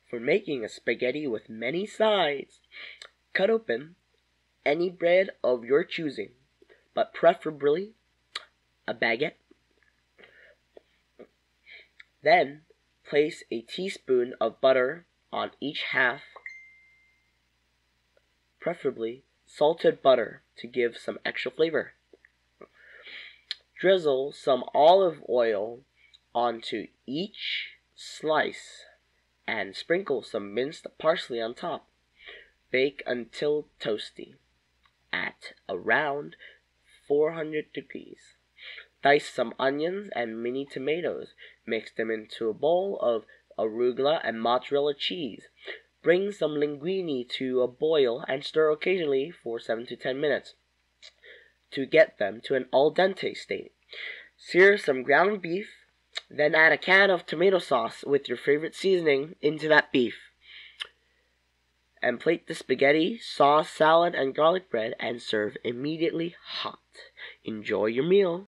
For making a spaghetti with many sides, cut open any bread of your choosing, but preferably a baguette. Then place a teaspoon of butter on each half, preferably salted butter to give some extra flavor. Drizzle some olive oil onto each slice and sprinkle some minced parsley on top. Bake until toasty at around 400 degrees. Dice some onions and mini tomatoes. Mix them into a bowl of arugula and mozzarella cheese. Bring some linguini to a boil and stir occasionally for 7 to 10 minutes to get them to an al dente state. Sear some ground beef, then add a can of tomato sauce with your favorite seasoning into that beef. And plate the spaghetti, sauce, salad, and garlic bread and serve immediately hot. Enjoy your meal.